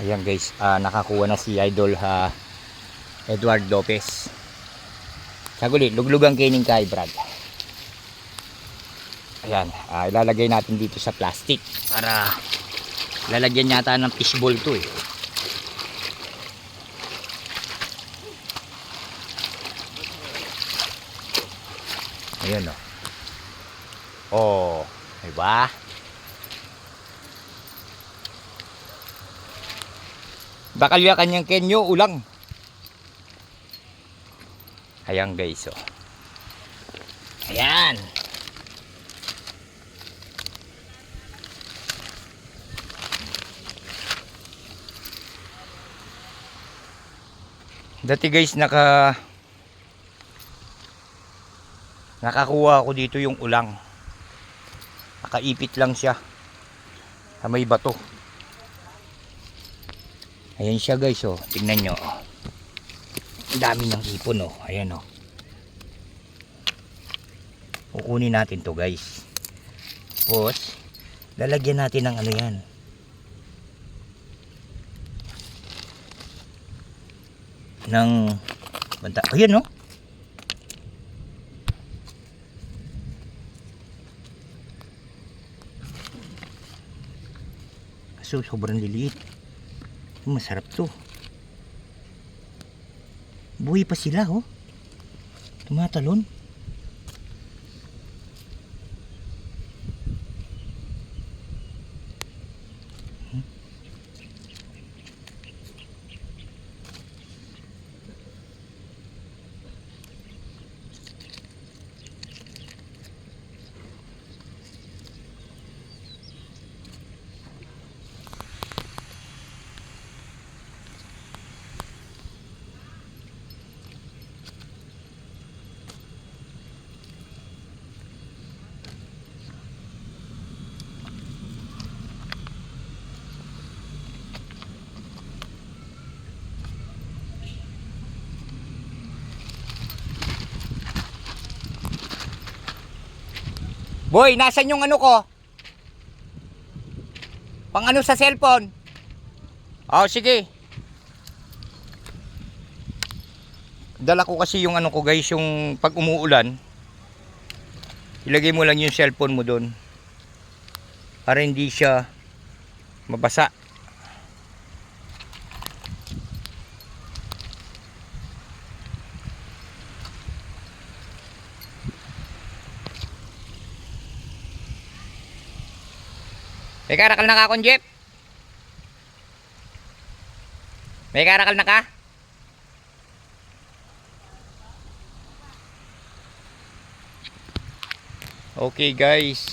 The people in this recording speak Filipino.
Ayan guys, nakakuha na si Idol Edward Lopez. Saguli, luglugang kining kay Brad. Ayan, ilalagay natin dito sa plastic para lalagyan yata ng fishbowl to eh. Ayan o. Oh, diba? Bakal ya kanyang kenyo ulang. Ayan guys oh. Ayan. Dati guys nakakuha ako dito yung ulang. Nakaipit lang siya sa may bato. Ayan siya guys oh. Tingnan nyo oh. Ang dami ng ipon oh. Ayan oh. Kukunin natin to guys. Tapos lalagyan natin ng ano yan, ng banta. Ayan oh. So sobrang liliit. Masarap to. Buhay pa sila oh. Tumatalon. Boy, nasan yung ano ko? Pang ano sa cellphone? Oh, sige. Dala ko kasi yung ano ko guys, yung pag umuulan, ilagay mo lang yung cellphone mo doon para hindi siya mabasa. May karakal na ka akong Jeep? May karakal na ka? Okay guys.